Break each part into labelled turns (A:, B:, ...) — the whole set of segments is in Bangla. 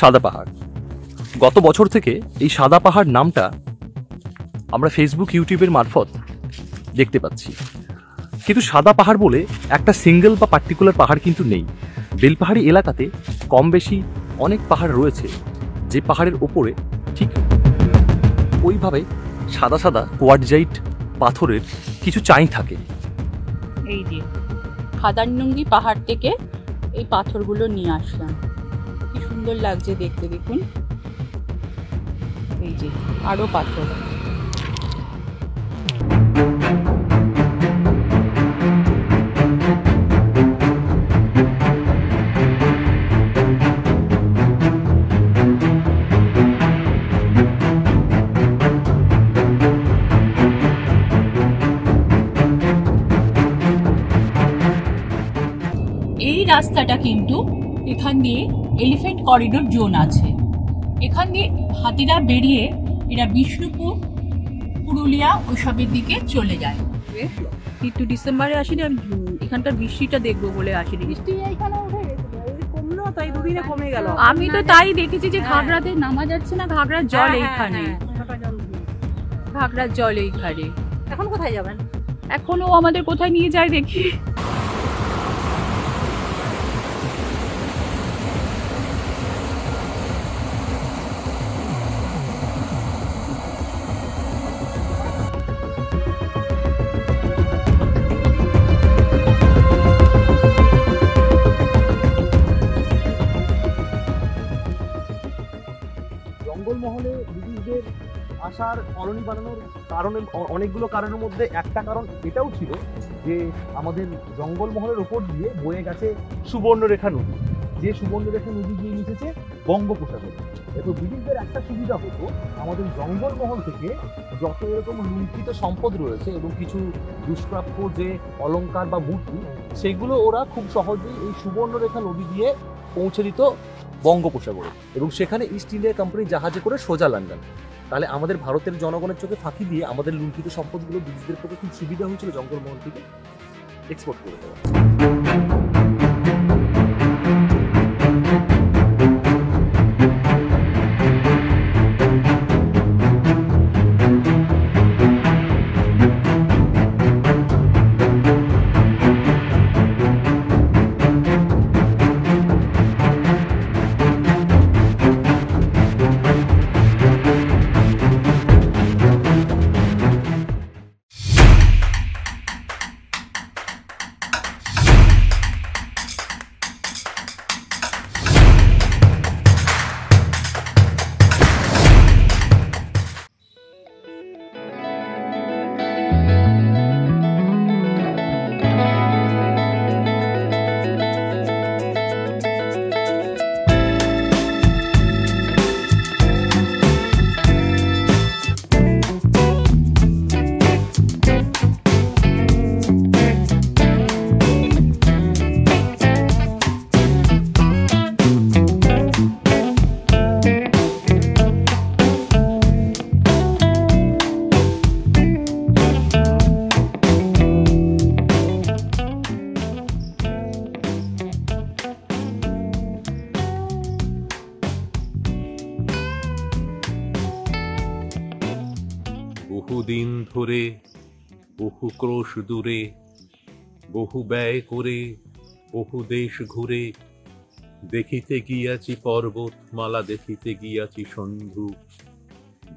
A: সাদা পাহাড়। গত বছর থেকে এই সাদা পাহাড় নামটা আমরা ফেসবুক ইউটিউবের মারফত দেখতে পাচ্ছি, কিন্তু সাদা পাহাড় বলে একটা সিঙ্গেল বা পার্টিকুলার পাহাড় কিন্তু নেই। বেলপাহাড়ি এলাকাতে কম বেশি অনেক পাহাড় রয়েছে, যে পাহাড়ের ওপরে ঠিক ওইভাবে সাদা সাদা কোয়ার্টজাইট পাথরের কিছু চাই থাকে।
B: এই যে খাদারনুঙ্গি পাহাড় থেকে এই পাথরগুলো নিয়ে আসলাম, কি সুন্দর লাগছে দেখতে, দেখুন এই যে আরো পাথর। এই রাস্তাটা কিন্তু এখান দিয়ে এলিফ্যান্ট করিডোর জোন আছে, এখান দিয়ে হাতিরা বেরিয়ে এরা বিষ্ণুপুর, পুরুলিয়া ওইসবের দিকে চলে যায়। কিন্তু ডিসেম্বরে আসিনি, আমি এখানকার বৃষ্টিটা দেখবো বলে আসিনি। বৃষ্টি এইখানে কমলো, তাই দুদিনে কমে গেল। আমি তো তাই দেখেছি যে ঘাগড়াতে নামা যাচ্ছে না, ঘাগড়ার জল এইখানে, ঘাগড়ার জল এইখানে। এখন কোথায় যাবেন? এখনো আমাদের কোথায় নিয়ে যায় দেখি।
C: জঙ্গলমহলে ব্রিটিশদের আসার কলোনি বানানোর কারণে অনেকগুলো কারণের মধ্যে একটা কারণ এটাও ছিল যে আমাদের জঙ্গলমহলের ওপর দিয়ে বয়ে গেছে সুবর্ণরেখা নদী, যে সুবর্ণরেখা নদী গিয়ে মিশেছে বঙ্গোপসাগরে। তো ব্রিটিশদের একটা সুবিধা হতো, আমাদের জঙ্গলমহল থেকে যত এরকম লুণ্ঠিত সম্পদ রয়েছে এবং কিছু দুষ্প্রাপ্য যে অলংকার বা মূর্তি, সেগুলো ওরা খুব সহজেই এই সুবর্ণরেখা নদী দিয়ে পৌঁছে দিত বঙ্গোপসাগরে, এবং সেখানে ইস্ট ইন্ডিয়া কোম্পানি জাহাজে করে সোজা লন্ডন। তাহলে আমাদের ভারতের জনগণের চোখে ফাঁকি দিয়ে আমাদের লুণ্ঠিত সম্পদগুলো ব্রিটিশদের পক্ষে খুব সুবিধা হয়েছিল জঙ্গলমহল থেকে এক্সপোর্ট করে দেওয়া।
D: বহুদিন ধরে, বহু ক্রোশ দূরে, বহু ব্যয় করে, বহু দেশ ঘুরে, দেখিতে গিয়াছি পর্বতমালা, দেখিতে গিয়াছি সন্ধু,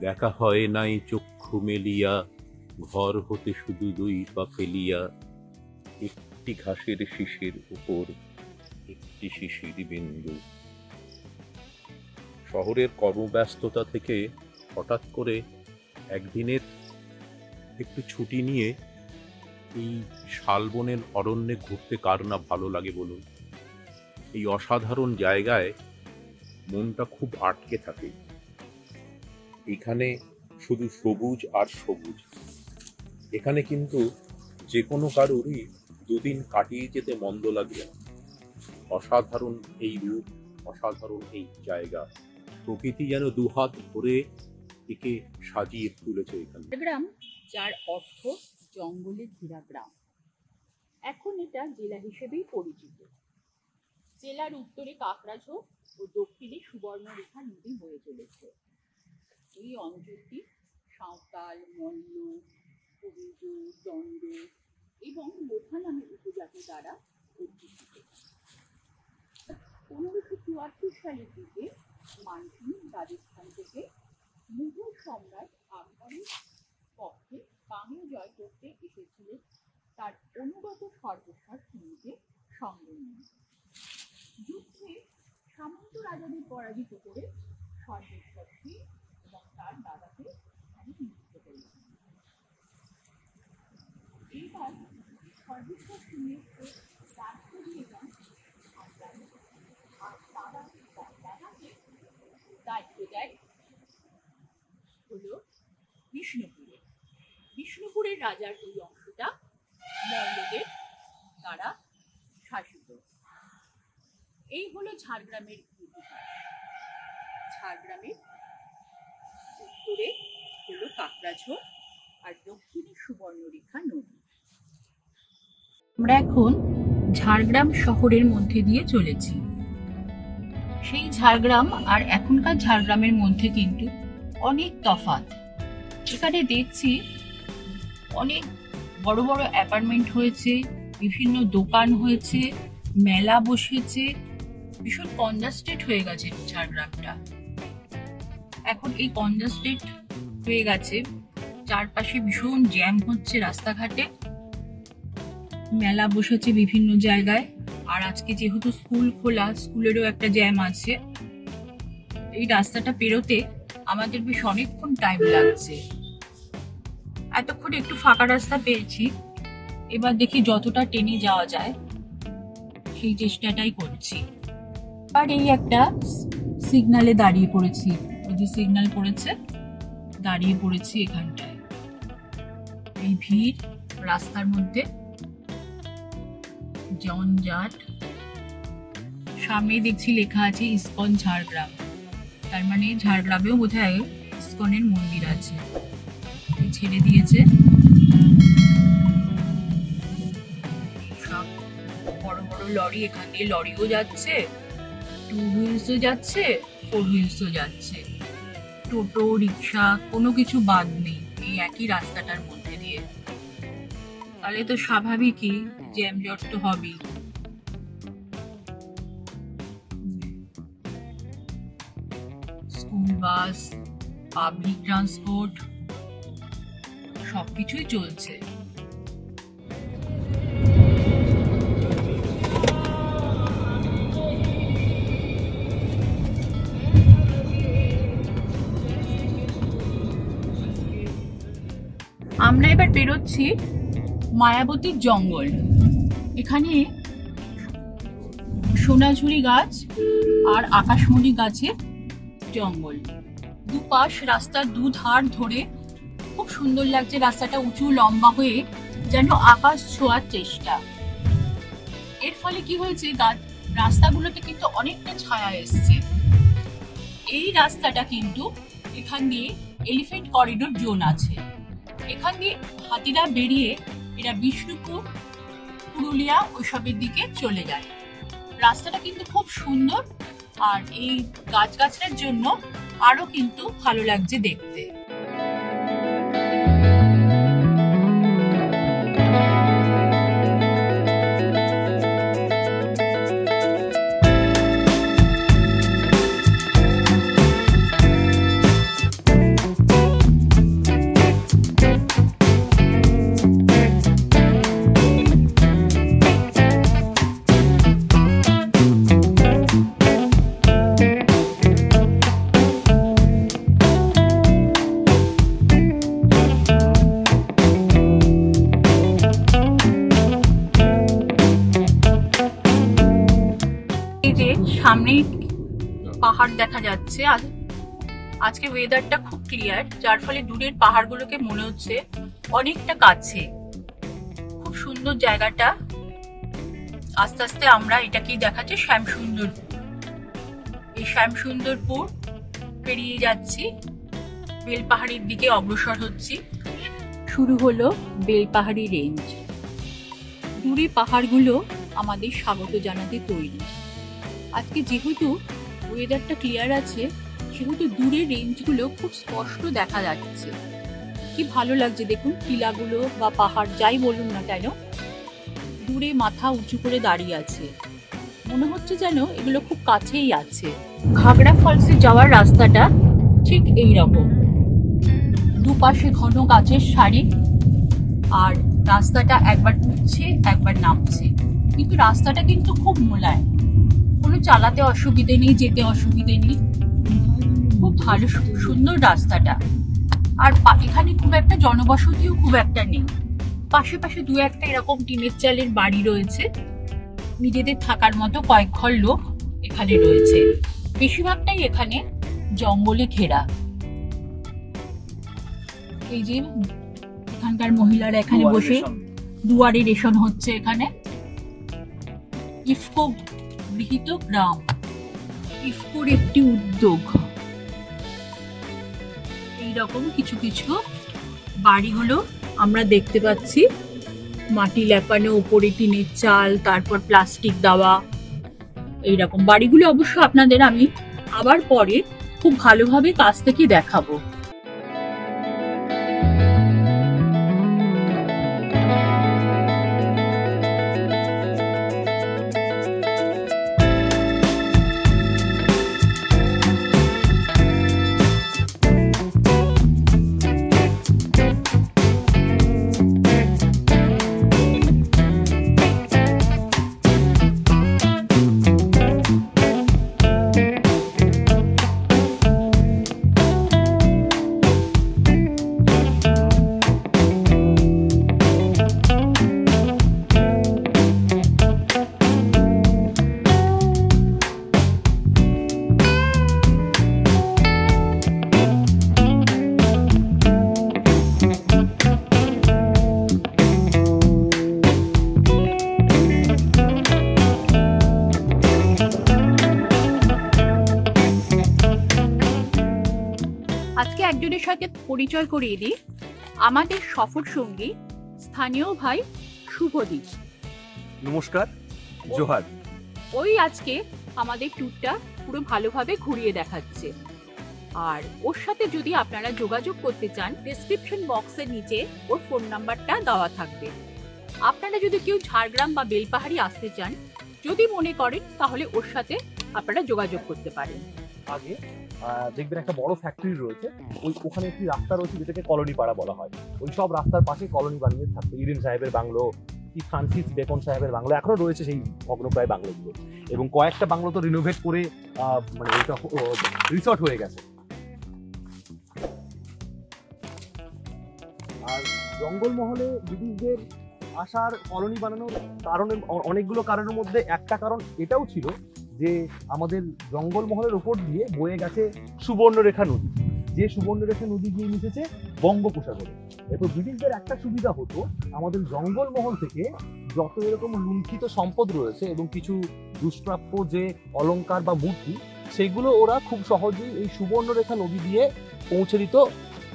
D: দেখা হয় নাই চক্ষু মেলিয়া, ঘর হতে শুধু দুই পা ফেলিয়া, একটি ঘাসের শিশির উপর একটি শিশির বিন্দু। শহরের কর্মব্যস্ততা থেকে হঠাৎ করে একদিনের একটু ছুটি নিয়ে এই শালবনের অরণ্যে ঘুরতে কার না ভালো লাগে বলুন। এই অসাধারণ জায়গায় মনটা খুব আটকে থাকে। এখানে শুধু সবুজ আর সবুজ। এখানে কিন্তু যে কোনো কারোরই দুদিন কাটিয়ে যেতে মন্দ লাগবে না। অসাধারণ এই রূপ, অসাধারণ এই জায়গা, প্রকৃতি যেন দুহাত ভরে একে সাজিয়ে তুলেছে। এখানে
B: গ্রাম, যার অর্থ জঙ্গলে ঘেরা গ্রাম, এখন এটা জেলা হিসেবেই পরিচিত। জেলার উত্তরে কাকড়াঝোড়, ও দক্ষিণে সুবর্ণরেখা নদী বয়ে চলেছে। এই অঞ্চলটি সাঁওতাল, মল্ল, কবিজ, দণ্ড এবং লোধা নামে উপজাতি দ্বারা অধ্যুষিত। 1574 সালের দিকে মানসিং রাজস্থান থেকে মুঘল সম্রাট আকবরের পক্ষে বাংলা জয় করতে এসেছিলেন তার অনুগত সর্বস্ব সৈন্যকে সঙ্গে নিয়ে। যুদ্ধে সামন্ত রাজাদের পরাজিত করে সর্বেশ্বর সিং এবং তার দাদাকে এখানে নিযুক্ত করেছিলেন। এইবার সর্বেশ্বর সিংয়ের রাজ্য দিয়ে যান আর দাদাকে দায়িত্ব দেয় হলো বিষ্ণুপুরে। বিষ্ণুপুরের রাজার এই অংশটা মল্লদের দ্বারা শাসিত। এই হলো ঝাড়গ্রামের ইতিহাস। ঝাড়গ্রামের উত্তরে হলো কাকড়াঝোড় আর দক্ষিণে সুবর্ণরেখা নদী। আমরা এখন ঝাড়গ্রাম শহরের মধ্যে দিয়ে চলেছি। সেই ঝাড়গ্রাম আর এখনকার ঝাড়গ্রামের মধ্যে কিন্তু অনেক তফাৎ। এখানে দেখছি অনেক বড় বড় অ্যাপার্টমেন্ট হয়েছে, বিভিন্ন দোকান হয়েছে, মেলা বসেছে, ভীষণ কনজাস্টেড হয়ে গেছে ঝাড়গ্রামটা। এখন এই কনজাস্টেড হয়ে গেছে, চারপাশে ভীষণ জ্যাম হচ্ছে রাস্তাঘাটে, মেলা বসেছে বিভিন্ন জায়গায়। আর আজকে যেহেতু স্কুল খোলা, স্কুলেরও একটা জ্যাম আছে। এই রাস্তাটা পেরোতে আমাদের বেশ অনেকক্ষণ টাইম লাগছে। এতক্ষণ একটু ফাঁকা রাস্তা পেয়েছি, এবার দেখি যতটা টেনে যাওয়া যায় সেই চেষ্টাটাই করছি। আর এই একটা সিগনালে দাঁড়িয়ে পড়েছি, ওই যে সিগন্যাল পড়েছে, দাঁড়িয়ে পড়েছি এখানটায়। এই ভিড় রাস্তার মধ্যে, জঞ্জাট। সামনে দেখছি লেখা আছে ইসকন ঝাড়গ্রাম, তার মানে ঝাড়গ্রামেও বোধহয় ইসকনের মন্দির আছে। ছেড়ে দিয়েছে সব বড় বড় লরি, এখান দিয়ে লরিও যাচ্ছে, 2 হুইলসও যাচ্ছে, 4 হুইলসও যাচ্ছে, টোটো, রিক্সা কোনো কিছু বাদ নেই এই একই রাস্তাটার মধ্যে দিয়ে। তাহলে তো স্বাভাবিকই জ্যামজট তো হবেই। স্কুল বাস, পাবলিক ট্রান্সপোর্ট সবকিছুই চলছে। আমরা এবার বেরোচ্ছি মায়াবতীর জঙ্গল। এখানে সোনাঝুরি গাছ আর আকাশমণি গাছের জঙ্গল, দুপাশ রাস্তার দুধার ধরে খুব সুন্দর লাগছে। রাস্তাটা উঁচু লম্বা হয়ে যেন আকাশ ছোঁয়ার চেষ্টা। এর ফলে কি হয়েছে, রাস্তাগুলোতে কিন্তু অনেকটা ছায়া এসছে। এই রাস্তাটা কিন্তু এখান দিয়ে এলিফ্যান্ট করিডোর জোন আছে। এখান দিয়ে হাতিরা বেরিয়ে এরা বিষ্ণুপুর, পুরুলিয়া ওইসবের দিকে চলে যায়। রাস্তাটা কিন্তু খুব সুন্দর, আর এই গাছগাছড়ার জন্য আরো কিন্তু ভালো লাগছে দেখতে। সামনে পাহাড় দেখা যাচ্ছে। আজকে ওয়েদারটা খুব ক্লিয়ার, যার ফলে দূরের পাহাড়গুলোকে মনে হচ্ছে অনেকটা কাছে। খুব সুন্দর জায়গাটা। আস্তে আস্তে আমরা এটাকে দেখাচ্ছি শ্যামসুন্দরপুর। এই শ্যামসুন্দরপুর পেরিয়ে যাচ্ছি, বেলপাহাড়ির দিকে অগ্রসর হচ্ছি। শুরু হলো বেলপাহাড়ি রেঞ্জ। দূরে পাহাড়গুলো আমাদের স্বাগত জানাতে তৈরি। আজকে যেহেতু ওয়েদারটা ক্লিয়ার আছে, সেহেতু দূরের রেঞ্জগুলো খুব স্পষ্ট দেখা যাচ্ছে। কি ভালো লাগছে দেখুন, টিলাগুলো বা পাহাড় যাই বলুন না কেন, দূরে মাথা উঁচু করে দাঁড়িয়ে আছে। মনে হচ্ছে যেন এগুলো খুব কাছেই আছে। ঘাগড়া ফলসে যাওয়ার রাস্তাটা ঠিক এই রকম, দুপাশে ঘন গাছের সারি, আর রাস্তাটা একবার উঠছে একবার নামছে, কিন্তু রাস্তাটা কিন্তু খুব মোলায়েম, কোনো চালাতে অসুবিধে নেই, যেতে অসুবিধে নেই, খুব ভালো সুন্দর রাস্তাটা। আর এখানে খুব একটা জনবসতিও খুব একটা নেই, পাশে পাশে দু একটা এরকম টিনের চালের বাড়ি রয়েছে, নিজেদের থাকার মতো কয়েক ঘর লোক এখানে রয়েছে। বেশিরভাগটাই এখানে জঙ্গলে ঘেরা। এই যে এখানকার মহিলারা এখানে বসে দুয়ারে রেশন হচ্ছে। এখানে ইফকো গৃহীত গ্রাম, ইফকোর একটি উদ্যোগ। এইরকম কিছু কিছু বাড়িগুলো আমরা দেখতে পাচ্ছি, মাটি লেপানো, উপরে টিনের চাল, তারপর প্লাস্টিক দেওয়া। এইরকম বাড়িগুলো অবশ্য আপনাদের আমি আবার পরে খুব ভালোভাবে কাছ থেকে দেখাবো। আজকে একজনের সাথে পরিচয় করিয়ে দিই, আমাদের সফর সঙ্গী স্থানীয় ভাই শুভদীপ।
C: নমস্কার, জোহার।
B: ওই আজকে আমাদের ট্যুরটা পুরো ভালোভাবে ঘুরিয়ে দেখাচ্ছে। আর ওর সাথে যদি আপনারা যোগাযোগ করতে চান, ডেসক্রিপশন বক্সের নিচে ওর ফোন নাম্বারটা দেওয়া থাকবে। আপনারা যদি কেউ ঝাড়গ্রাম বা বেলপাহাড়ি আসতে চান, যদি মনে করেন, তাহলে ওর সাথে আপনারা যোগাযোগ করতে পারেন।
C: আগে দেখবেন একটা বড় ফ্যাক্টরি রয়েছে, ওখানে একটি রাস্তা রয়েছে যেটাকে কলোনি পাড়া বলা হয়। ওই সব রাস্তার পাশে কলোনি বানিয়ে থাকতো। ইডেন সাহেবের বাংলো, কি ফ্রান্সিস বেকন সাহেবের বাংলো, এখনো রয়েছে সেই ভগ্নপ্রায় বাংলোগুলো। এবং কয়েকটা বাংলো তো রিনোভেট করে মানে ওইটা রিসর্ট হয়ে গেছে। আর জঙ্গলমহলে ব্রিটিশদের আসার, কলোনি বানানোর কারণে অনেকগুলো কারণের মধ্যে একটা কারণ এটাও ছিল যে আমাদের জঙ্গলমহলের উপর দিয়ে বয়ে গেছে সুবর্ণরেখা নদী, যে সুবর্ণরেখা নদী গিয়ে মিশেছে বঙ্গোপসাগরে। এরপর ব্রিটিশদের একটা সুবিধা হতো, আমাদের জঙ্গলমহল থেকে যত এরকম লুণ্ঠিত সম্পদ রয়েছে এবং কিছু দুষ্প্রাপ্য যে অলংকার বা মূর্তি, সেগুলো ওরা খুব সহজেই এই সুবর্ণরেখা নদী দিয়ে পৌঁছে দিত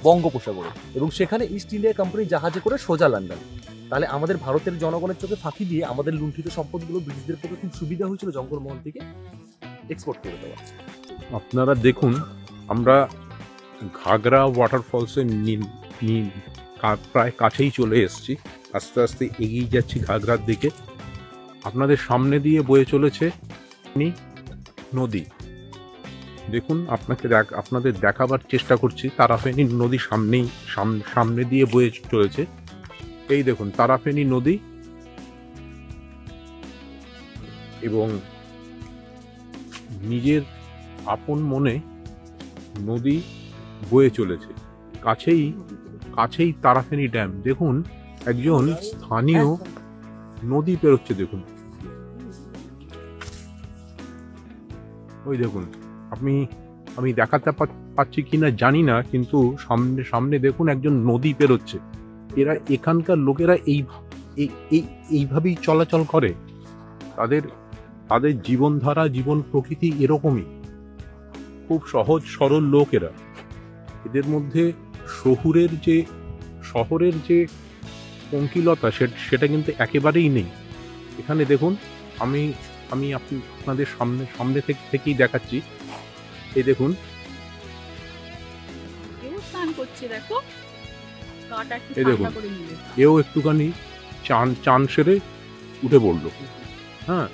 C: বঙ্গোপসাগরে, এবং সেখানে ইস্ট ইন্ডিয়া কোম্পানি জাহাজে করে সোজা লন্ডন। তাহলে আমাদের ভারতের জনগণের চোখে ফাঁকি দিয়ে আমাদের লুণ্ঠিত সম্পদগুলো ব্রিটিশদের পক্ষে খুব সুবিধা হয়েছিল জঙ্গলমহল থেকে এক্সপোর্ট করে দেওয়া।
D: আপনারা দেখুন, আমরা ঘাগরা ওয়াটারফলসের প্রায় কাছেই চলে এসেছি। আস্তে আস্তে এগিয়ে যাচ্ছি ঘাগরার দিকে। আপনাদের সামনে দিয়ে বয়ে চলেছে নদী। দেখুন, আপনাদের দেখাবার চেষ্টা করছি। তারাফেনী নদী সামনে দিয়ে বয়ে চলেছে। এই দেখুন তারাফেনী নদী, এবং নিজের আপন মনে নদী বয়ে চলেছে। কাছেই তারাফেনী ড্যাম। দেখুন, একজন স্থানীয় নদী পেরোচ্ছে। দেখুন, ওই দেখুন, আমি দেখাতে পাচ্ছি কিনা জানি না, কিন্তু সামনে দেখুন একজন নদী পেরোচ্ছে। এখানকার লোকেরা এইভাবেই চলাচল করে। তাদের জীবনধারা, জীবন প্রকৃতি এরকমই, খুব সহজ সরল লোক এরা। এদের মধ্যে শহরের যে পঙ্কিলতা সেটা কিন্তু একেবারেই নেই। এখানে দেখুন, আমি আপনাদের সামনে থেকেই দেখাচ্ছি। এই দেখুন,
B: কেউ স্নান করছে, দেখো গাটা একটু
D: এই দেখুন।
B: ঠান্ডা করে নিলে।
D: এও একটুখানি চান সেরে উঠে পড়লো। হ্যাঁ,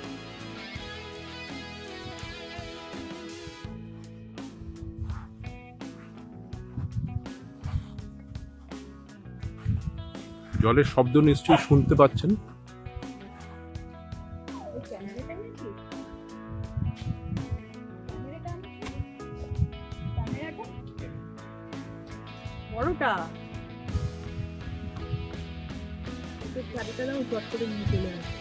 D: জলের শব্দ নিশ্চয়ই শুনতে পাচ্ছেন।
B: বড়টা চাবিটা দাও, চট করে নিয়ে চলে আসবে।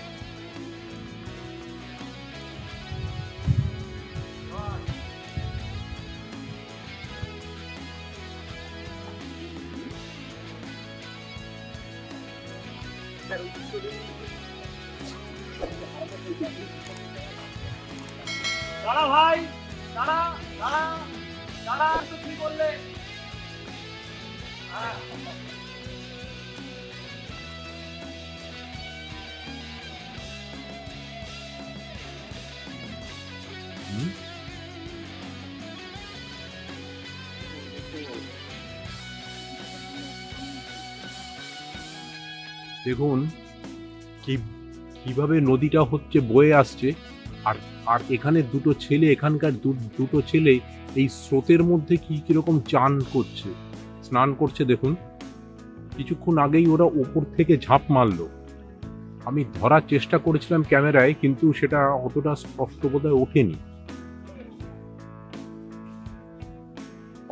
C: দাঁড়া ভাই, দাঁড়া দাঁড়া দাঁড়া, তো কি বললে?
D: দেখুন কিভাবে নদীটা হচ্ছে বয়ে আসছে, আর আর এখানে দুটো ছেলে, এখানকার দুটো ছেলে এই স্রোতের মধ্যে কিরকম স্নান করছে দেখুন। কিছুক্ষণ আগেই ওরা ওপর থেকে ঝাঁপ মারলো। আমি ধরার চেষ্টা করেছিলাম ক্যামেরায়, কিন্তু সেটা অতটা স্পষ্ট বোধহয় ওঠেনি।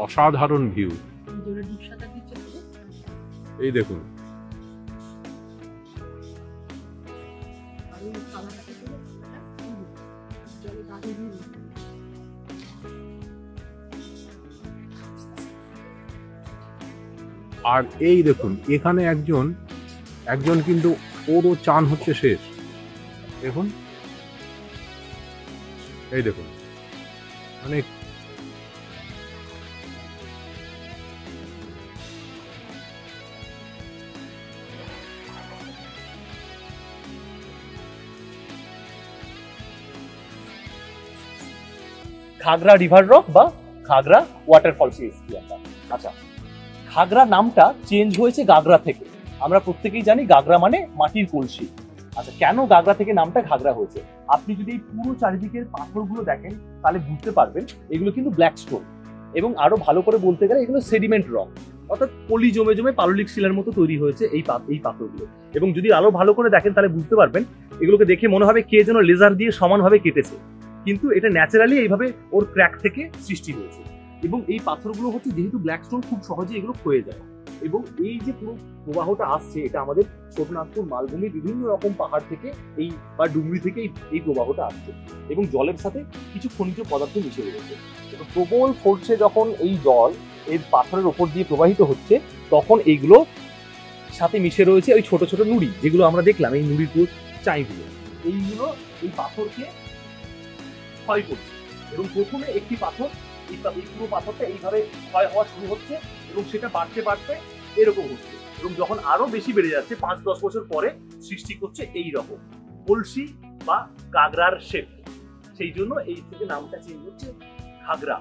D: অসাধারণ ভিউ। এই দেখুন, আর এই দেখুন এখানে একজন কিন্তু ওরও চান হচ্ছে শেষ। দেখুন, এই দেখুন, মানে
A: ঘাগরা রিভার রক বা ঘাগরা ওয়াটারফলসে এসেছি আমরা। আচ্ছা, ঘাগরা নামটা চেঞ্জ হয়েছে গাগরা থেকে। আমরা প্রত্যেকেই জানি গাগরা মানে মাটির কলসি। আচ্ছা, কেন গাগরা থেকে নামটা ঘাগরা হয়েছে? আপনি যদি এই পুরো চারিদিকের পাথরগুলো দেখেন তাহলে বুঝতে পারবেন এগুলো কিন্তু ব্ল্যাক স্টোন, এবং আরো ভালো করে বলতে গেলে এগুলো সেডিমেন্ট রক, অর্থাৎ পলি জমে জমে পাললিক শিলার মতো তৈরি হয়েছে এই পাথরগুলো। এবং যদি আরো ভালো করে দেখেন তাহলে বুঝতে পারবেন এগুলোকে দেখে মনে হবে কে যেন লেজার দিয়ে সমানভাবে কেটেছে, কিন্তু এটা ন্যাচারালি এইভাবে ওর ক্র্যাক থেকে সৃষ্টি হয়েছে। এবং এই পাথরগুলো হচ্ছে যেহেতু ব্ল্যাক স্টোন, খুব সহজে এগুলো ক্ষয়ে যায়। এবং এই যে পুরো প্রবাহটা আসছে, এটা আমাদের ছোটনাগপুর মালভূমি বিভিন্ন রকম পাহাড় থেকে বা ডুবরি থেকে এই প্রবাহটা আসছে, এবং জলের সাথে কিছু খনিজ পদার্থ মিশে রয়েছে। প্রবল ফোর্সে যখন এই জল এই পাথরের ওপর দিয়ে প্রবাহিত হচ্ছে, তখন এইগুলো সাথে মিশে রয়েছে ওই ছোট ছোট নুড়ি, যেগুলো আমরা দেখলাম, এই নুড়ির পুরো চাইগুলো, এইগুলো এই পাথরকে ক্ষয় করছে। এবং প্রথমে একটি পাথর, এই পুরো পাথরটা এইভাবে ক্ষয় হওয়া শুরু হচ্ছে, এবং সেটা বাড়তে বাড়তে এরকম হচ্ছে, এবং যখন আরো বেশি বেড়ে যাচ্ছে 5-10 বছর পরে সৃষ্টি করছে এই রকম কলসি বা গাগরার শেপ। সেই জন্য এই থেকে নামটা চেঞ্জ হচ্ছে ঘাগরা।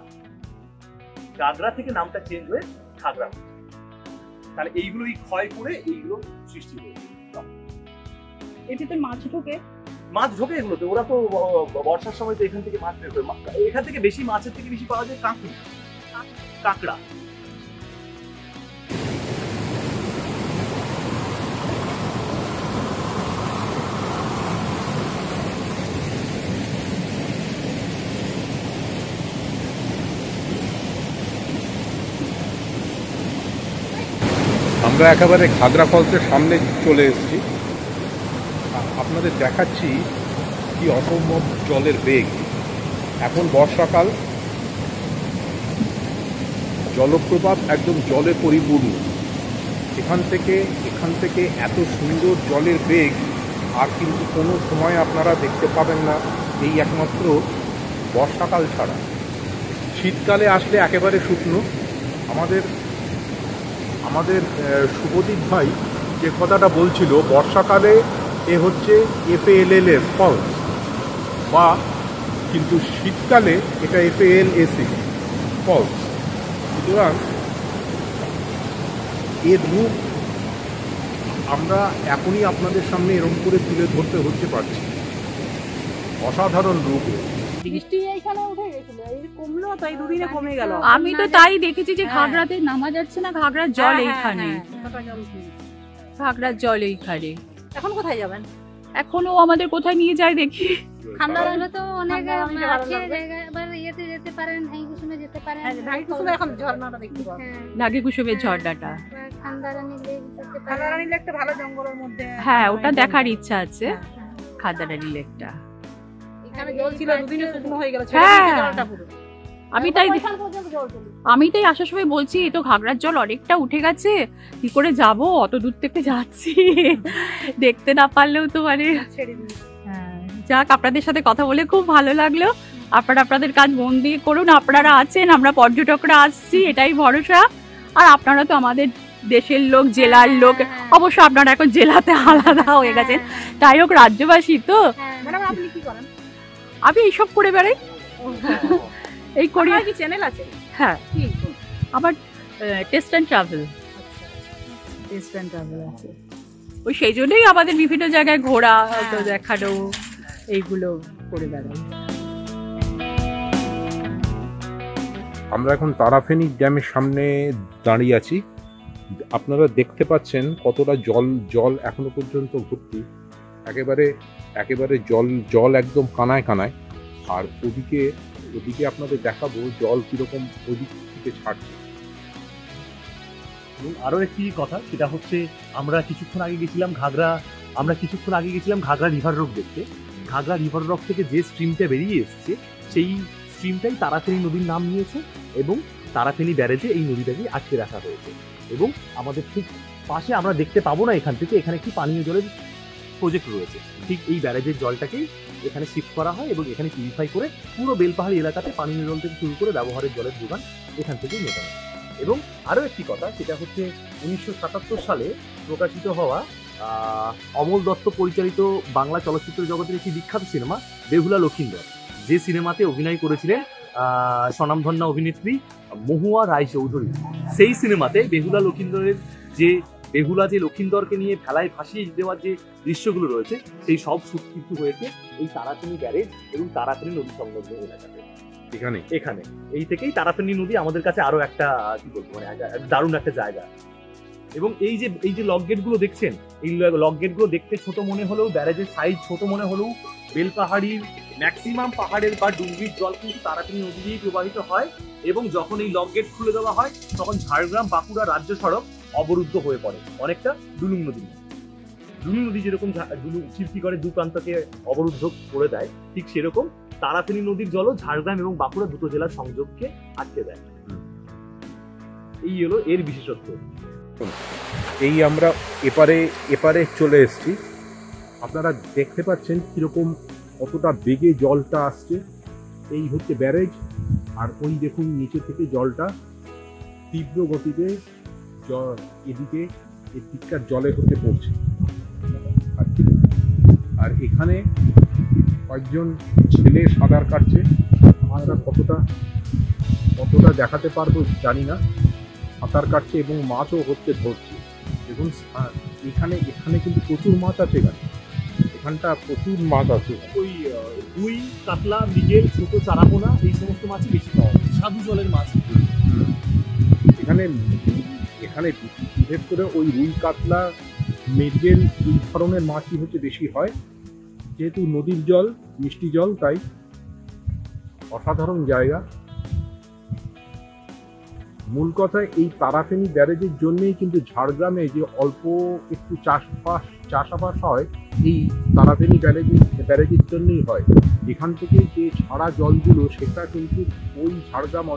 A: গাগরা থেকে নামটা চেঞ্জ হয়ে ঘাগরা। তাহলে এইগুলোই ক্ষয় করে এইগুলো সৃষ্টি হয়েছে।
B: এটাতে মাছ ঢোকে?
A: মাছ ঢোকে এগুলোতে, ওরা তো বর্ষার সময় তো এখান থেকে মাছ বের করে। এখান থেকে বেশি, মাছের থেকে বেশি পাওয়া যায় কাঁকড়া।
D: আমরা একেবারে ঘাগরা ফলসের সামনে চলে এসেছি। আপনাদের দেখাচ্ছি কি অসম্ভব জলের বেগ। এখন বর্ষাকাল, জলপ্রপাত একদম জলে পরিপূর্ণ। এখান থেকে এত সুন্দর জলের বেগ আর কিন্তু কোনো সময় আপনারা দেখতে পাবেন না, এই একমাত্র বর্ষাকাল ছাড়া। শীতকালে আসলে একেবারে শুকনো। আমাদের শুভদীপ ভাই যে কথাটা বলছিল, বর্ষাকালে এ হচ্ছে FALLS ফলস, বা কিন্তু শীতকালে এটা FALAC ফলস। সুতরাং এর রূপ আমরা এখনই আপনাদের সামনে এরকম করে তুলে ধরতে হচ্ছে পারছি। অসাধারণ রূপ।
E: বৃষ্টি এইখানে উঠে গেছিল, এই কমলো তো এই দুদিনে কমে গেল।
B: আমি তো তাই দেখেছি যে ঘাগড়াতে নামা যাচ্ছে না, ঘাগড়ার জল এইখানে, ঘাগড়ার জল এইখানে।
E: এখন কোথায় যাবেন?
B: এখনো আমাদের কোথায় নিয়ে যায় দেখি।
F: ঠান্ডা লাগলে তো অনেক
E: ঠান্ডা লাগলে
F: আছে
E: ভালো লাগবে।
F: জায়গা, আবার ইয়েতে যেতে পারেন, এই কুসুমে যেতে পারেন।
E: ঢাকি কুসুমে এখন ঝর্ণাটা দেখতে পাবো।
F: হ্যাঁ,
B: নাগে কুসুমের ঝর্ণাটা,
F: আবার খান্দারানি লেক যেতে পারেন।
E: খালারানি লেকটা ভালো জঙ্গলের মধ্যে।
B: হ্যাঁ ওটা দেখার ইচ্ছা আছে,
E: হ্যাঁ।
B: খাদারানি লেকটা।
E: এখানে জল ছিল, দুদিনে শুকনো হয়ে গেল,
B: হ্যাঁ।
E: ছেড়ে দিয়েছে জলটা পুরো।
B: আমি তাই আসার সময় বলছি এই তো ঘাগড়ার জল অনেকটা উঠে গেছে, কি করে যাব, অত দূর থেকে যাচ্ছি, দেখতে না পারলেও তো মানে।
E: ছেড়ে দিয়েছে।
B: যাক, আপনাদের সাথে কথা বলে খুব ভালো লাগলো। আপনারা আপনাদের কাজ মন দিয়ে করুন, আপনারা আছেন, আমরা পর্যটকরা আসছি, এটাই ভরসা। আর আপনারা তো আমাদের দেশের লোক, জেলার লোক, অবশ্য আপনারা এখন জেলাতে আলাদা হয়ে গেছেন, যাই হোক রাজ্যবাসী তো।
F: হ্যাঁ,
E: ম্যাডাম আপনি কি করেন?
B: আমি এইসব করে বেড়াই, এই করি।
E: আপনার কি চ্যানেল আছে?
B: হ্যাঁ,
E: কি?
B: আমার test and travel, test and travel আছে। ওই সেই জন্যই আমাদের বিভিন্ন জায়গায় ঘোরা, তো দেখানো, এইগুলো করে বেড়াই।
D: আমরা এখন তারাফেনী ড্যামের সামনে দাঁড়িয়ে আছি। আপনারা দেখতে পাচ্ছেন কতটা জল এখনো পর্যন্ত ভর্তি, একেবারে জল একদম কানায় কানায়। আর ওদিকে আপনাদের দেখাবো জল কিরকম ওদিক থেকে ছাড়ছে।
C: এবং আরও একটি কথা, সেটা হচ্ছে আমরা কিছুক্ষণ আগে গেছিলাম ঘাগড়া রিভার রক দেখতে। ঘাগড়া রিভার রক থেকে যে স্ট্রিমটা বেরিয়ে এসছে, সেই স্ট্রিমটাই তারাফেনী নদীর নাম নিয়েছে এবং তারাফেনী ব্যারেজে এই নদীটাকে আটকে রাখা হয়েছে। এবং আমাদের ঠিক পাশে আমরা দেখতে পাবো না এখান থেকে, এখানে একটি পানীয় জলের প্রজেক্ট রয়েছে। ঠিক এই ব্যারেজের জলটাকেই এখানে শিফট করা হয় এবং এখানে পিউরিফাই করে পুরো বেলপাহাড়ি এলাকাতে পানীয় জল থেকে শুরু করে ব্যবহারের জলের যোগান এখান থেকেই মেটানো। এবং আরও একটি কথা, সেটা হচ্ছে 1977 সালে প্রকাশিত হওয়া অমল দত্ত পরিচালিত বাংলা চলচ্চিত্র জগতের একটি বিখ্যাত সিনেমা বেহুলা লক্ষিন্দর, যে সিনেমাতে অভিনয় করেছিলেন স্বনামধন্যা অভিনেত্রী মহুয়া রায়চৌধুরী। সেই সিনেমাতে বেহুলা লক্ষিন্দরকে নিয়ে ভেলায় ভাসিয়ে দেওয়ার যে দৃশ্যগুলো রয়েছে, সেই সব শুট কিন্তু হয়েছে এই তারাফেনী ব্যারেজ এবং তারাফেনী নদী সংলগ্ন এলাকাতে। এখানে এই থেকেই তারাফেনী নদী আমাদের কাছে আরো একটা কি বলবো, মানে দারুণ একটা জায়গা। এবং এই যে লক গেট গুলো দেখছেন, এই লক গেট গুলো দেখতে ছোট মনে হলেও, ব্যারেজের সাইজ ছোট মনে হলেও, বেলপাহাড়ির ম্যাক্সিমাম পাহাড়ের বা ডুঙ্গির জল কিন্তু তারাফেনী নদী দিয়েই প্রবাহিত হয়। এবং যখন এই লক গেট খুলে দেওয়া হয়, তখন ঝাড়গ্রাম বাঁকুড়া রাজ্য সড়ক অবরুদ্ধ হয়ে পড়ে, অনেকটা ডুলুং নদী যেরকম চিরফিগড়ের দু প্রান্তকে অবরুদ্ধ করে দেয়, ঠিক সেরকম তারাফেনী নদীর জলও ঝাড়গ্রাম এবং বাঁকুড়া দুটো জেলার সংযোগকে আটকে দেয়। এই হলো এর বিশেষত্ব।
D: এই আমরা এপারে চলে এসেছি। আপনারা দেখতে পাচ্ছেন কিরকম কতটা বেগে জলটা আসছে। এই হচ্ছে ব্যারেজ, আর ওই দেখুন নিচে থেকে জলটা তীব্র গতিতে এদিকে এদিককার জলে হতে পড়ছে। আর এখানে কয়েকজন ছেলে সাঁতার কাটছে। আমরা কতটা দেখাতে পারবো জানি না, সাঁতার কাটছে এবং মাছও ধরছে। দেখুন এখানে কিন্তু প্রচুর মাছ আছে, এখানটা প্রচুর মাছ আছে।
C: ওই রুই, কাতলা, মৃগেল, ছোট চারাপোনা, এই সমস্ত মাছই বেশি পাওয়া যায়, স্বাদু জলের মাছ।
D: এখানে বিশেষ করে ওই রুই, কাতলা, মৃগেল এই ধরনের মাছই হচ্ছে বেশি হয়, যেহেতু নদীর জল মিষ্টি জল, তাই অসাধারণ জায়গা। মূল কথা, এই তারাফেনী ব্যারেজের জন্যই কিন্তু ঝাড়গ্রামে যে অল্প একটু চাষাবাস হয়, এই তারাফেনী ব্যারেজের জন্যই হয়। এখান থেকে যে ছাড়া জলগুলো, সেটা কিন্তু ওই ঝাড়গ্রাম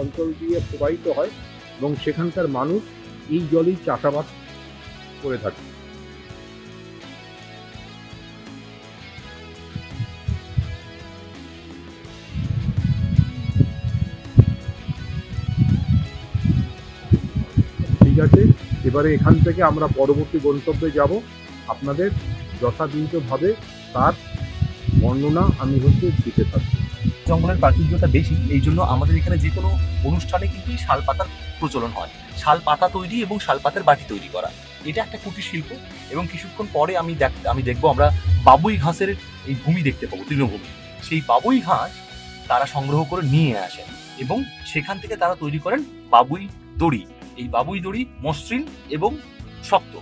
D: অঞ্চল দিয়ে প্রবাহিত হয় এবং সেখানকার মানুষ এই জলেই চাষাবাদ করে থাকে। ঠিক আছে, এবারে এখান থেকে আমরা পরবর্তী গন্তব্যে যাব। আপনাদের যথাযথভাবে তার বর্ণনা আমি দিতে থাকবো।
A: জঙ্গলের প্রাচুর্যতা বেশি, এই জন্য আমাদের এখানে যে কোনো অনুষ্ঠানে কিন্তু এই শাল পাতার প্রচলন হয়। শাল পাতা তৈরি এবং শাল পাতার বাটি তৈরি করা, এটা একটা কুটির শিল্প। এবং কিছুক্ষণ পরে আমি দেখবো আমরা বাবুই ঘাসের এই ভূমি দেখতে পাবো, তৃণভূমি। সেই বাবুই ঘাস তারা সংগ্রহ করে নিয়ে আসেন এবং সেখান থেকে তারা তৈরি করেন বাবুই দড়ি। এই বাবুই দড়ি মসৃণ এবং শক্ত।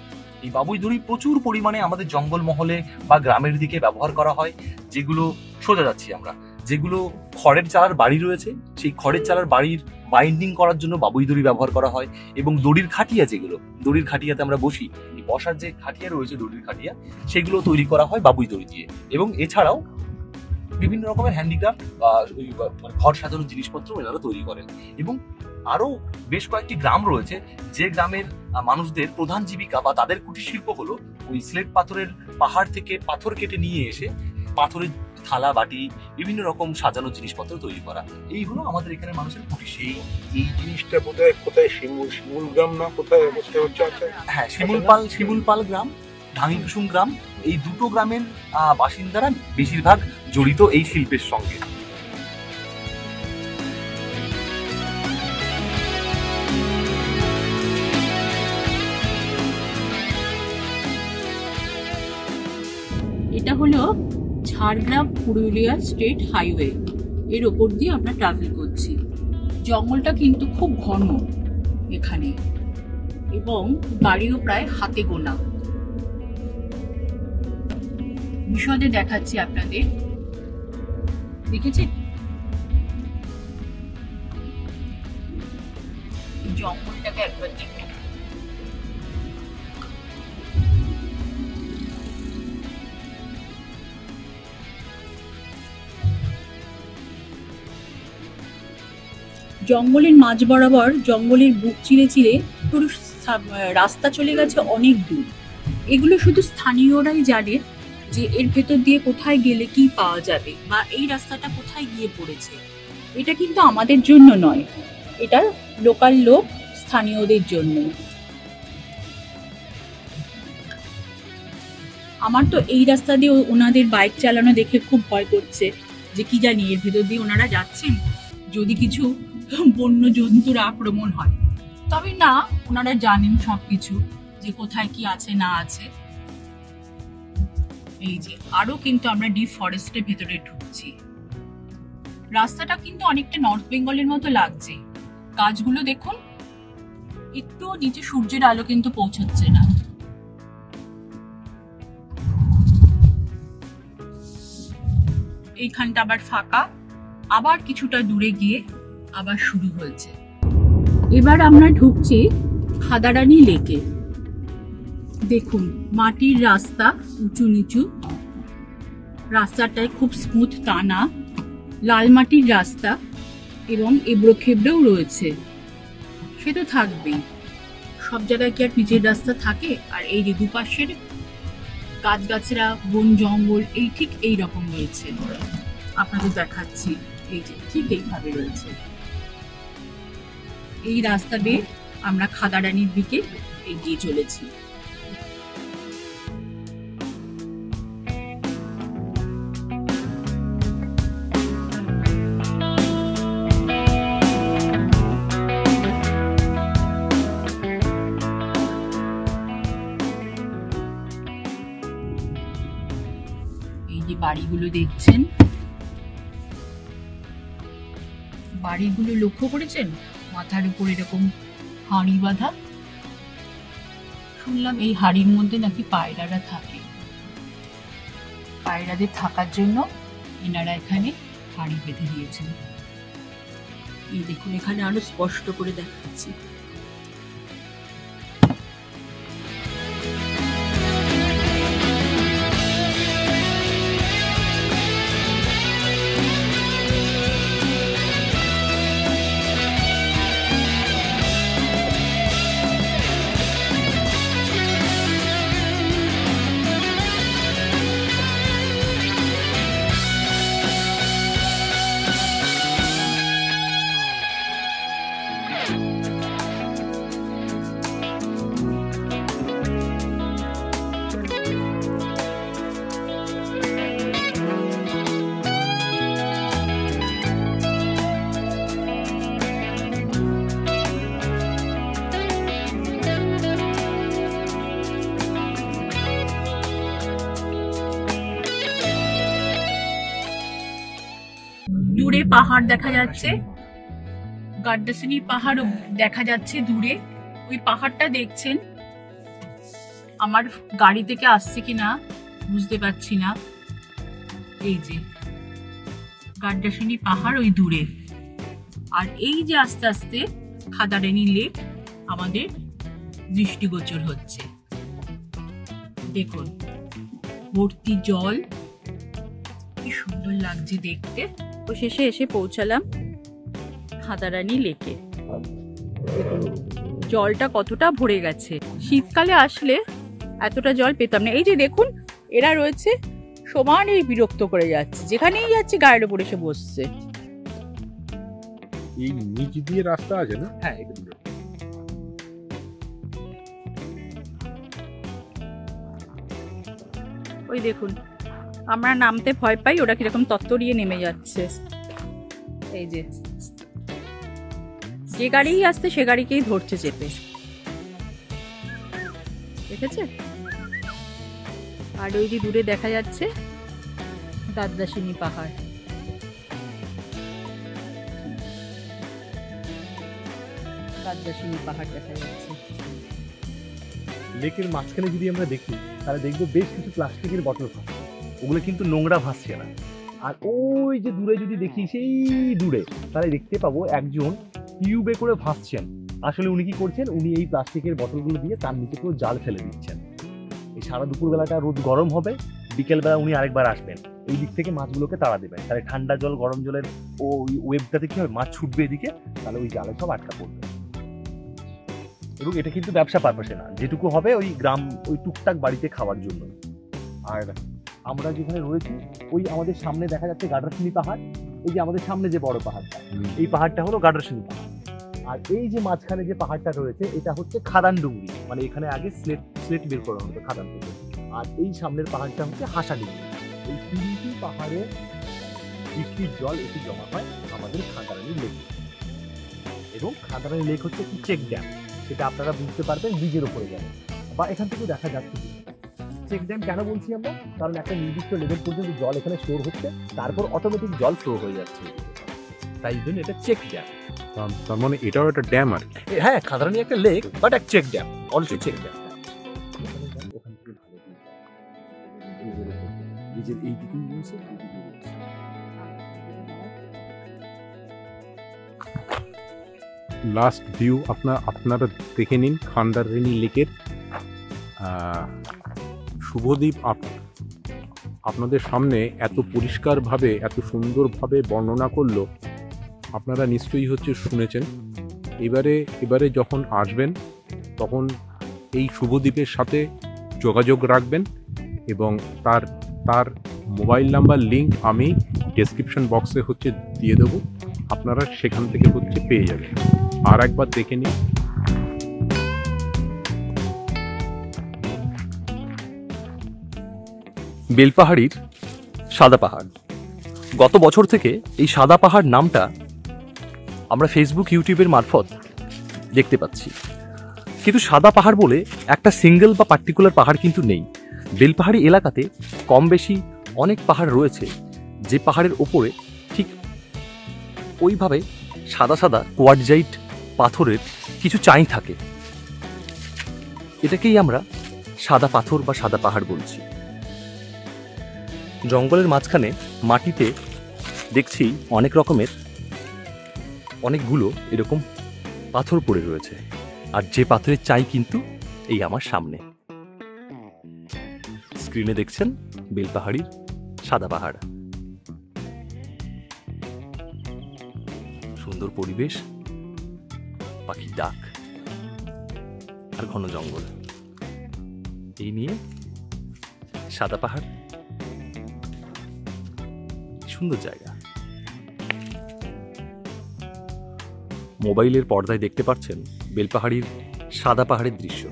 A: এই বাবুই দড়ি প্রচুর পরিমাণে আমাদের জঙ্গলমহলে বা গ্রামের দিকে ব্যবহার করা হয়। যেগুলো সোজা যাচ্ছি আমরা, যেগুলো খড়ের চালার বাড়ি রয়েছে, সেই খড়ের চালার বাড়ির বাইন্ডিং করার জন্য বাবুই দড়ি ব্যবহার করা হয়। এবং দড়ির খাটিয়া, যেগুলো দড়ির খাটিয়াতে আমরা বসি, এই বসার যে খাটিয়া রয়েছে দড়ির খাটিয়া, সেগুলো তৈরি করা হয় বাবুই দড়ি দিয়ে। এবং এছাড়াও বিভিন্ন রকমের হ্যান্ডিক্রাফট বা ঘর সাজানোর জিনিসপত্র এনারা তৈরি করেন। এবং আরো বেশ কয়েকটি গ্রাম রয়েছে যে গ্রামের মানুষদের প্রধান জীবিকা বা তাদের কুটির শিল্প হলো ওই স্লেট পাথরের পাহাড় থেকে পাথর কেটে নিয়ে এসে পাথরের থালা বাটি বিভিন্ন রকম সাজানো জিনিসপত্র তৈরি করা। এই হলো আমাদের এখানে মানুষের কুটির শিল্প।
G: এই জিনিসটা কোথায় শিমুল গ্রাম না কোথায় হচ্ছে?
A: হ্যাঁ, শিমুলপাল গ্রাম, ঢাঙ্গি কুসুম গ্রাম, এই দুটো গ্রামের বাসিন্দারা বেশিরভাগ জড়িত এই শিল্পের সঙ্গে।
B: এটা হলো ঝাড়গ্রাম পুরুলিয়া স্টেট হাইওয়ে, এর ওপর দিয়ে আমরা ট্রাভেল করছি। জঙ্গলটা কিন্তু খুব ঘন এখানে এবং গাড়িও প্রায় হাতে গোনা। বিশদে দেখাচ্ছি আপনাদের, দেখেছেন জঙ্গলটাকে একবার দেখুন। জঙ্গলের মাঝ বরাবর জঙ্গলের বুক চিরে চিরে পুরো রাস্তা চলে গেছে অনেক দূর। এগুলো শুধু স্থানীয়রাই জানে যে এর ভেতর দিয়ে কোথায় গেলে কি পাওয়া যাবে বা এই রাস্তাটা কোথায় গিয়ে পড়েছে। এটা কিন্তু আমাদের জন্য নয়, এটা লোকাল লোক, স্থানীয়দের জন্য। আমার তো এই রাস্তা দিয়ে ওনাদের বাইক চালানো দেখে খুব ভয় করছে যে কি জানি এর ভেতর দিয়ে ওনারা যাচ্ছেন যদি কিছু বন্য জন্তুর আক্রমণ হয়। তবে না, ওনারা জানেন সবকিছু যে কোথায় কি আছে না আছে। এই যে আরো কিন্তু আমরা ডিপ ফরেস্টের ভেতরে ঢুকছি। রাস্তাটা কিন্তু অনেকটা নর্থ বেঙ্গলের মতো লাগছে। গাছগুলো দেখুন, একটু নিচে সূর্যের আলো কিন্তু পৌঁছচ্ছে না। এইখানটা আবার ফাঁকা, আবার কিছুটা দূরে গিয়ে আবার শুরু হয়েছে। এবার আমরা ঢুকছি খাদারানি লেকে। দেখুন মাটির রাস্তা, উঁচু নিচু, রাস্তাটায় খুব স্মুথ টানা, লাল মাটির রাস্তা এবং এবড়ো খেবড়েও রয়েছে। সে তো থাকবেই, সব জায়গায় কি আর পিচের রাস্তা থাকে? আর এই যে দুপাশের গাছগাছরা, বন জঙ্গল এই ঠিক এই রকম রয়েছে। আপনাদের দেখাচ্ছি, এই যে ঠিক এইভাবে রয়েছে। এই রাস্তা দিয়ে আমরা খাদারানির দিকে এগিয়ে চলেছি। এই যে বাড়িগুলো দেখছেন, বাড়িগুলো লক্ষ্য করেছেন? মাথার উপর এরকম হাঁড়ি বাঁধা। শুনলাম এই হাঁড়ির মধ্যে নাকি পায়রারা থাকে। পায়রাদের থাকার জন্য এনারা এখানে হাঁড়ি বেঁধে দিয়েছেন। এই দেখুন, এখানে আরো স্পষ্ট করে দেখাচ্ছি। দূরে পাহাড় দেখা যাচ্ছে, গাড্ডাসিনী পাহাড়ও দেখা যাচ্ছে দূরে। ওই পাহাড়টা দেখছেন, আমার গাড়ি থেকে আসছে কিনা বুঝতে পারছি না। এই যে গাড্ডাসিনী পাহাড় ওই দূরে, আর এই যে আস্তে আস্তে খাদারানী লেক আমাদের দৃষ্টিগোচর হচ্ছে। দেখুন ভর্তি জল, কি সুন্দর লাগছে দেখতে। শেষে এসে পৌঁছালাম খাদারানী লেকে। জলটা কতটা ভরে গেছে, শীতকালে আসলে এতটা জল পেতাম না। এই যে দেখুন এরা রয়েছে সমানে বিরক্ত করে যাচ্ছে, যেখানেই যাচ্ছে গায়ের উপর এসে বসছে।
D: এই নিচ দিয়ে রাস্তা আছে না?
A: হ্যাঁ এগুলো
B: ওই দেখুন আমরা নামতে ভয় পাই, ওরা কিরকম তত্তরিয়ে নেমে যাচ্ছে। এই যে যে গাড়িই আসছে সে গাড়িকেই ধরছে চেপে, দেখেছে? আর ওই যে দূরে দেখা যাচ্ছে গাড্ডাসিনী পাহাড়। গাড্ডাসিনী পাহাড় দেখা যাচ্ছে।
C: লেকের মাঝখানে যদি আমরা দেখি তাহলে দেখবো বেশ কিছু প্লাস্টিকের বটল ভাসছে, ওগুলো কিন্তু নোংরা ভাসছে না। আর ওই যে দূরে যদি দেখি সেই দূরে, তাহলে দেখতে পাবো একজন টিউবে করে ভাসছেন। আসলে উনি কি করছেন, উনি এই প্লাস্টিকের বোতলগুলো দিয়ে তার নিচে পুরো জাল ফেলে দিচ্ছেন। এই সারা দুপুরবেলাটা রোদ গরম হবে, বিকেলবেলা উনি আরেকবার আসবেন, এই দিক থেকে মাছগুলোকে তাড়া দেবেন। তাহলে ঠান্ডা জল গরম জলের ওই ওয়েবটাতে কি হবে, মাছ ছুটবে এদিকে, তাহলে ওই জালে সব আটকা পড়বে। এবং এটা কিন্তু ব্যবসা পারপাসে না, যেটুকু হবে ওই গ্রাম ওই টুকটাক বাড়িতে খাওয়ার জন্য। আর আমরা যেখানে রয়েছি ওই আমাদের সামনে দেখা যাচ্ছে গাড্ডাসিনী পাহাড়। এই যে আমাদের সামনে যে বড় পাহাড়টা, এই পাহাড়টা হলো গাড্ডাসিনী পাহাড়। আর এই যে মাঝখানে যে পাহাড়টা রয়েছে এটা হচ্ছে খাদান ডুংরি, মানে এখানে আগে স্লেট বের করা হতো খাদান থেকে। আর এই সামনের পাহাড়টা হচ্ছে হাসা ডুংরি। এই তিনটি পাহাড়ে বৃষ্টির জল এসে জমা হয় আমাদের খাদারানী লেক। এবং খাদারানী লেক হচ্ছে কি চেক ড্যাম, সেটা আপনারা বুঝতে পারবেন ব্রিজের উপরে গেলে, বা এখান থেকে দেখা যাচ্ছে। চেক ড্যাম কেন বলছি আমরা, কারণ একটা নির্দিষ্ট লেভেল পর্যন্ত জল এখানে স্টোর হচ্ছে, তারপর অটোমেটিক জল ফ্লো হয়ে যাচ্ছে, তাই জন্য এটা চেক ড্যাম।
D: তার মানে এটাও একটা ড্যাম আর কি।
C: হ্যাঁ, খাদারানী একটা লেক বাট এক check dam, also check dam. ব্রিজের এই দিকেই রয়েছে, এই দিকেই রয়েছে।
D: লাস্ট ভিউ আপনারা দেখে নিন খাদারানী লেকের। শুভদীপ আপনাদের সামনে এত পরিষ্কারভাবে এত সুন্দরভাবে বর্ণনা করলো, আপনারা নিশ্চয়ই শুনেছেন। এবারে যখন আসবেন তখন এই শুভদীপের সাথে যোগাযোগ রাখবেন, এবং তার মোবাইল নাম্বার লিংক আমি ডেসক্রিপশন বক্সে দিয়ে দেবো, আপনারা সেখান থেকে পেয়ে যাবেন। আর একবার দেখে নিন।
A: বেলপাহাড়ির সাদা পাহাড়। গত বছর থেকে এই সাদা পাহাড় নামটা আমরা ফেসবুক ইউটিউবের মারফত দেখতে পাচ্ছি, কিন্তু সাদা পাহাড় বলে একটা সিঙ্গেল বা পার্টিকুলার পাহাড় কিন্তু নেই। বেলপাহাড়ি এলাকাতে কম বেশি অনেক পাহাড় রয়েছে, যে পাহাড়ের ওপরে ঠিক ওইভাবে সাদা সাদা কোয়ার্টজাইট পাথরের কিছু চাই থাকে। এটাকেই আমরা সাদা পাথর বা সাদা পাহাড় বলছি। জঙ্গলের মাঝখানে মাটিতে দেখছি অনেক রকমের অনেকগুলো এরকম পাথর পড়ে রয়েছে, আর যে পাথরের চাই কিন্তু এই আমার সামনে স্ক্রিনে দেখছেন বেলপাহাড়ির সাদা পাহাড়। সুন্দর পরিবেশ, পাখির ডাক আর ঘন জঙ্গল, এই নিয়ে সাদা পাহাড় সুন্দর জায়গা। মোবাইলের পর্দায় দেখতে পাচ্ছেন বেলপাহাড়ির সাদা পাহাড়ের দৃশ্য।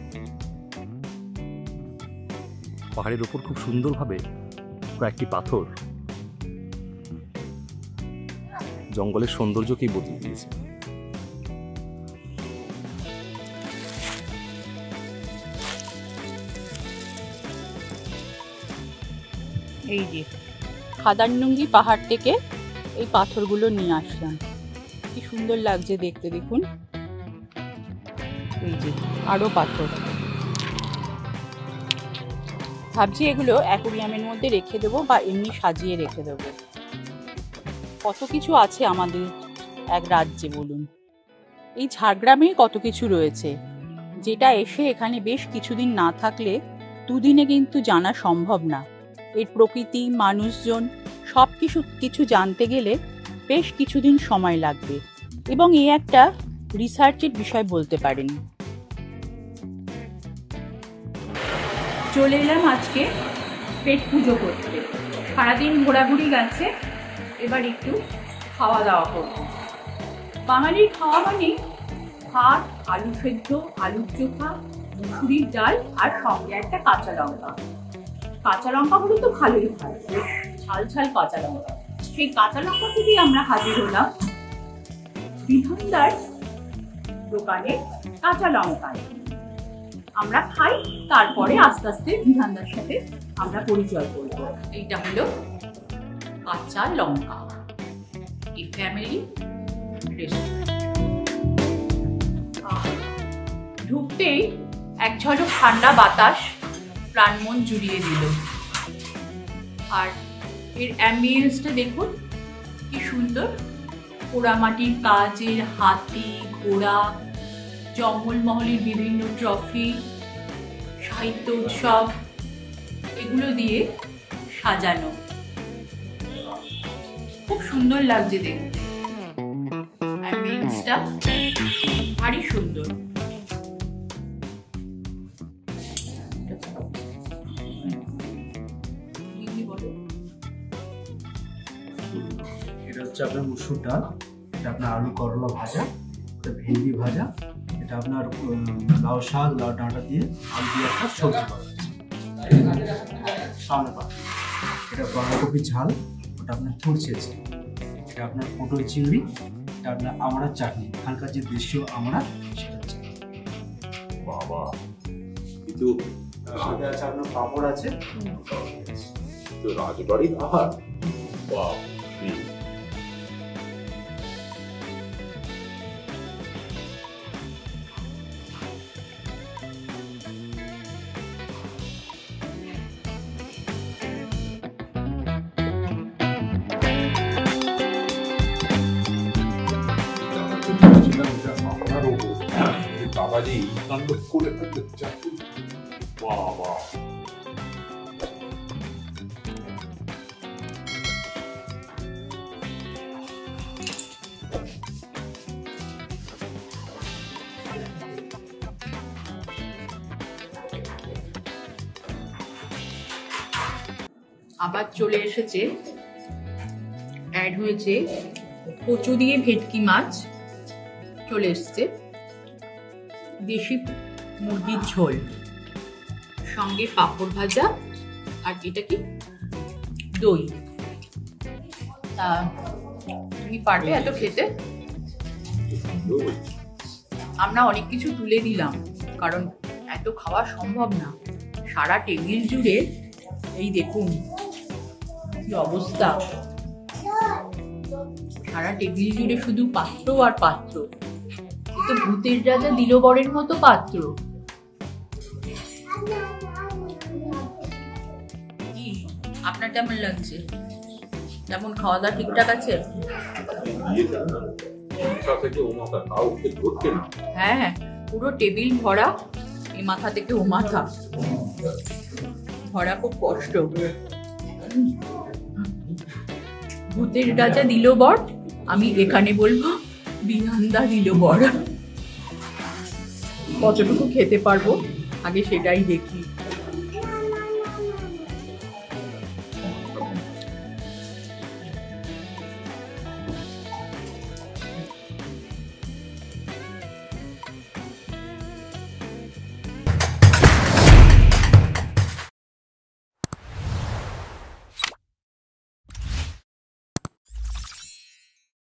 A: পাহাড়ের ওপর খুব সুন্দরভাবে কয়েকটি পাথর জঙ্গলের সৌন্দর্যকেই বদলে দিয়েছে।
B: এই যে খাদারডুংরি পাহাড় থেকে এই পাথরগুলো নিয়ে আসলাম। কি সুন্দর লাগছে দেখতে, দেখুন। এই যে আরো পাথর। ভাবছি এগুলো অ্যাকোরিয়ামের মধ্যে রেখে দেবো বা এমনি সাজিয়ে রেখে দেবো। কত কিছু আছে আমাদের এক রাজ্যে বলুন। এই ঝাড়গ্রামে কত কিছু রয়েছে, যেটা এসে এখানে বেশ কিছুদিন না থাকলে দুদিনে কিন্তু জানা সম্ভব না। এর প্রকৃতি, মানুষজন সব কিছু জানতে গেলে বেশ কিছুদিন সময় লাগবে, এবং এই একটা রিসার্চের বিষয় বলতে পারেন। চলে এলাম আজকে পেট পুজো করতে। সারাদিন ঘোরাঘুরি গেছে, এবার একটু খাওয়া দাওয়া করবো। বাঙালির খাওয়া মানে ভাত, আলু সেদ্ধ, আলুর চোখা, মুসুরির ডাল, আর সঙ্গে একটা কাঁচা লঙ্কা। কাঁচা লঙ্কা হলে তো ভালোই হয়, ঝাল ঝাল কাঁচা লঙ্কা। সেই কাঁচা লঙ্কা থেকেই আমরা হাজির হলাম বিধানদার দোকানে কাঁচা লঙ্কায়। আমরা খাই, তারপরে আস্তে আস্তে বিধানদার সাথে আমরা পরিচয় করব। এইটা হলো কাঁচা লঙ্কা, এই ফ্যামিলি রেস্টুরেন্ট। ঢুকতেই এক ঝলক ঠান্ডা বাতাস প্রাণ মন জুড়িয়ে দিল। আর এর অ্যাম্বিয়েন্সটা দেখুন কি সুন্দর। পোড়ামাটির কাজের হাতি, ঘোড়া, জঙ্গলমহলের বিভিন্ন ট্রফি, সাহিত্য উৎসব, এগুলো দিয়ে সাজানো। খুব সুন্দর লাগছে দেখতে, অ্যাম্বিয়েন্সটা ভারী সুন্দর।
H: এটা হচ্ছে আপনার মুসুর ডাল, এটা আপনার আলু করলা ভাজা, এটা ভেন্ডি ভাজা, এটা আপনার লাউ শাক, লাউ ডাঁটা দিয়ে আলু দিয়ে একটা সবজি করা আছে। সামনে পাতা, এটা বাঁধাকপি ঝাল, ওটা আপনার থুর ছেঁচে, এটা আপনার পটল চিংড়ি, এটা আপনার আমড়ার চাটনি, হালকা যে দেশীয় আমড়া সেটা চাটনি।
D: বাবা, কিন্তু
H: সাথে আছে আপনার পাঁপড় আছে।
D: তো রাজবাড়ির আহার। বাহ, বাবাজি এই কাণ্ড করে ফেলতে চাকরি। বাবা,
B: আবার চলে এসেছে, অ্যাড হয়েছে কচু দিয়ে ভেটকি মাছ চলে এসছে, দেশি মুরগির ঝোল, সঙ্গে পাঁপড় ভাজা, আর এটা কি দই। তা তুমি পারবে এত খেতে? আমরা অনেক কিছু তুলে দিলাম, কারণ এত খাওয়া সম্ভব না। সারা টেবিল জুড়ে এই দেখুন কি অবস্থা, সারা টেবিল জুড়ে শুধু পাত্র আর পাত্র। তো ভূতের রাজা দিলবরের মতো পাত্র। কি আপনার কেমন লাগছে? কেমন খাওয়া দাওয়া ঠিকঠাক আছে? হ্যাঁ, পুরো টেবিল ভরা, এই মাথা থেকে ও মাথা ভরা, খুব কষ্ট। ভূতের রাজা দিলবর, আমি এখানে বলবো বিধানদা দিলবর। কতটুকু খেতে পারবো আগে সেটাই দেখি।